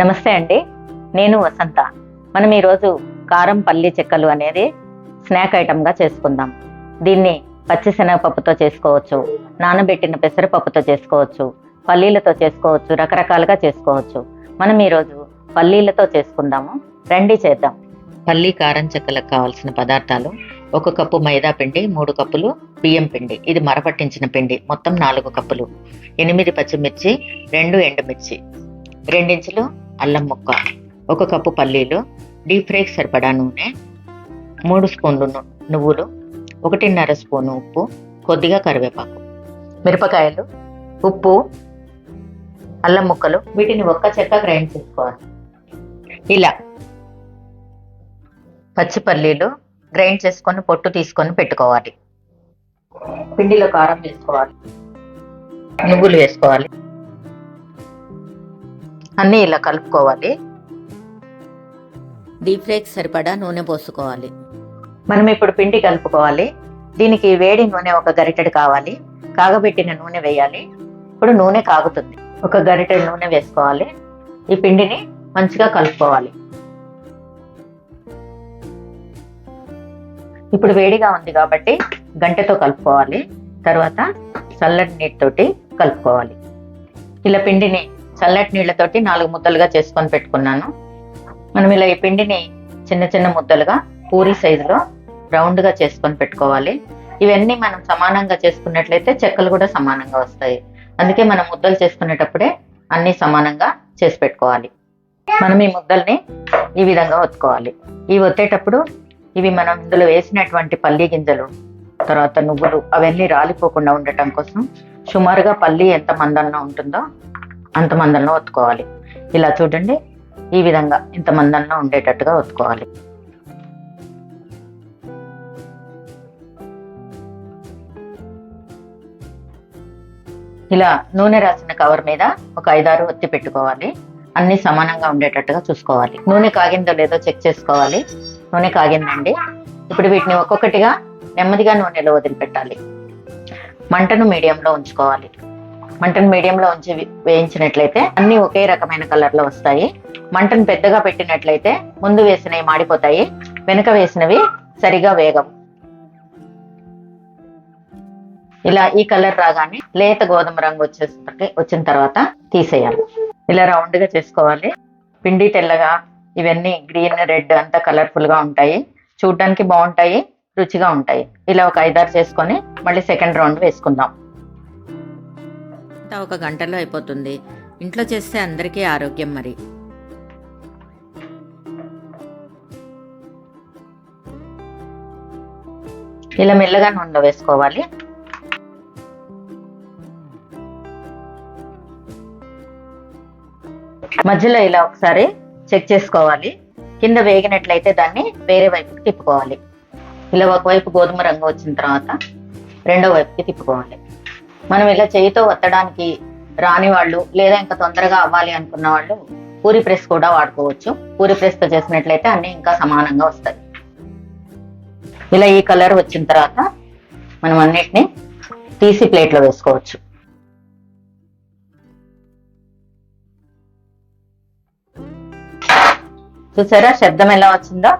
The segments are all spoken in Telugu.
నమస్తే అండి, నేను వసంత. మనం ఈరోజు కారం పల్లి చెక్కలు అనేది స్నాక్ ఐటమ్గా చేసుకుందాం. దీన్ని పచ్చిశనగపప్పుతో చేసుకోవచ్చు, నానబెట్టిన పెసరపప్పుతో చేసుకోవచ్చు, పల్లీలతో చేసుకోవచ్చు, రకరకాలుగా చేసుకోవచ్చు. మనం ఈరోజు పల్లీలతో చేసుకుందాము. రండి చేద్దాం. పల్లి కారం చెక్కలకు కావాల్సిన పదార్థాలు: 1 కప్పు మైదా పిండి, 3 కప్పులు బియ్యం పిండి, ఇది మరపట్టించిన పిండి, మొత్తం 4 కప్పులు, 8 పచ్చిమిర్చి, 2 ఎండుమిర్చి, 2 ఇంచులు అల్లం ముక్క, 1 కప్పు పల్లీలు, డీప్ ఫ్రైకి సరిపడా నూనె, 3 స్పూన్లు నువ్వులు, 1.5 స్పూను ఉప్పు, కొద్దిగా కరివేపాకు, మిరపకాయలు, ఉప్పు, అల్లం ముక్కలు. వీటిని ఒక్క చెక్క గ్రైండ్ చేసుకోవాలి. ఇలా పచ్చి పల్లీలు గ్రైండ్ చేసుకొని పొట్టు తీసుకొని పెట్టుకోవాలి. పిండిలో కారం వేసుకోవాలి, నువ్వులు వేసుకోవాలి, అన్నీ ఇలా కలుపుకోవాలి. డీప్ ఫ్రైకి సరిపడా నూనె పోసుకోవాలి. మనం ఇప్పుడు పిండి కలుపుకోవాలి. దీనికి వేడి నూనె 1 గరిటెడు కావాలి. కాగబెట్టిన నూనె వేయాలి. ఇప్పుడు నూనె కాగుతుంది. 1 గరిటెడు నూనె వేసుకోవాలి. ఈ పిండిని మంచిగా కలుపుకోవాలి. ఇప్పుడు వేడిగా ఉంది కాబట్టి గంటెతో కలుపుకోవాలి. తర్వాత చల్లటి నీటితోటి కలుపుకోవాలి. ఇలా పిండిని చల్లటి నీళ్ళతోటి 4 ముద్దలుగా చేసుకొని పెట్టుకున్నాను. మనం ఇలా ఈ పిండిని చిన్న చిన్న ముద్దలుగా పూరి సైజులో రౌండ్గా చేసుకొని పెట్టుకోవాలి. ఇవన్నీ మనం సమానంగా చేసుకున్నట్లయితే చెక్కలు కూడా సమానంగా వస్తాయి. అందుకే మనం ముద్దలు చేసుకునేటప్పుడే అన్నీ సమానంగా చేసి పెట్టుకోవాలి. మనం ఈ ముద్దల్ని ఈ విధంగా ఒత్తుకోవాలి. ఇవి ఒత్తేటప్పుడు ఇవి మనం ఇందులో వేసినటువంటి పల్లి గింజలు, తర్వాత నువ్వులు, అవన్నీ రాలిపోకుండా ఉండటం కోసం సుమారుగా పల్లి ఎంత మందంలో ఉంటుందో అంత మందంలో ఒత్తుకోవాలి. ఇలా చూడండి, ఈ విధంగా ఇంత మందంలో ఉండేటట్టుగా ఒత్తుకోవాలి. ఇలా నూనె రాసిన కవర్ మీద ఒక 5-6 ఒత్తి పెట్టుకోవాలి. అన్ని సమానంగా ఉండేటట్టుగా చూసుకోవాలి. నూనె కాగిందో లేదో చెక్ చేసుకోవాలి. నూనె కాగిందండి. ఇప్పుడు వీటిని ఒక్కొక్కటిగా నెమ్మదిగా నూనెలో వదిలిపెట్టాలి. మంటను మీడియంలో ఉంచుకోవాలి. మంటను మీడియంలో ఉంచి వేయించినట్లయితే అన్ని ఒకే రకమైన కలర్లో వస్తాయి. మంటను పెద్దగా పెట్టినట్లయితే ముందు వేసినవి మాడిపోతాయి, వెనుక వేసినవి సరిగా వేగవు. ఇలా ఈ కలర్ రాగానే లేత గోధుమ రంగు వచ్చిన తర్వాత తీసేయాలి. ఇలా రౌండ్గా చేసుకోవాలి. పిండి తెల్లగా, ఇవన్నీ గ్రీన్, రెడ్ అంతా కలర్ఫుల్గా ఉంటాయి. చూడడానికి బాగుంటాయి, రుచిగా ఉంటాయి. ఇలా ఒక 5-6 చేసుకొని మళ్ళీ సెకండ్ రౌండ్ వేసుకుందాం. 1 గంటలో అయిపోతుంది. ఇంట్లో చేస్తే అందరికీ ఆరోగ్యం. మరి ఇలా మెల్లగా నూనెలో వేసుకోవాలి. మధ్యలో ఇలా ఒకసారి చెక్ చేసుకోవాలి. కింద వేగినట్లయితే దాన్ని వేరే వైపుకి తిప్పుకోవాలి. ఇలా ఒకవైపు గోధుమ రంగు వచ్చిన తర్వాత రెండో వైపుకి తిప్పుకోవాలి. మనం ఇలా చేయితో వత్తడానికి రాని వాళ్ళు, లేదా ఇంకా తొందరగా అవ్వాలి అనుకున్న వాళ్ళు పూరి ప్రెస్ కూడా వాడుకోవచ్చు. పూరి ప్రెస్తో చేసినట్లయితే అన్నీ ఇంకా సమానంగా వస్తాయి. ఇలా ఈ కలర్ వచ్చిన తర్వాత మనం అన్నిటిని తీసి ప్లేట్లో వేసుకోవచ్చు. చూసారా శబ్దం ఎలా వచ్చిందో?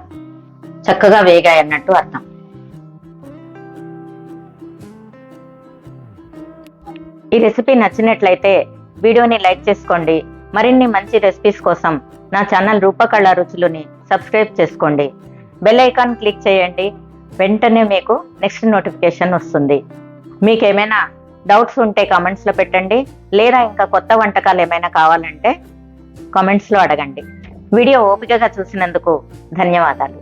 చక్కగా వేగాయి అన్నట్టు అర్థం. ఈ రెసిపీ నచ్చినట్లయితే వీడియోని లైక్ చేసుకోండి. మరిన్ని మంచి రెసిపీస్ కోసం నా ఛానల్ రూపకళ రుచులుని సబ్స్క్రైబ్ చేసుకోండి. బెల్ ఐకాన్ క్లిక్ చేయండి. వెంటనే మీకు నెక్స్ట్ నోటిఫికేషన్ వస్తుంది. మీకు ఏమైనా డౌట్స్ ఉంటే కామెంట్స్లో పెట్టండి, లేదా ఇంకా కొత్త వంటకాలు ఏమైనా కావాలంటే కామెంట్స్లో అడగండి. వీడియో ఓపికగా చూసినందుకు ధన్యవాదాలు.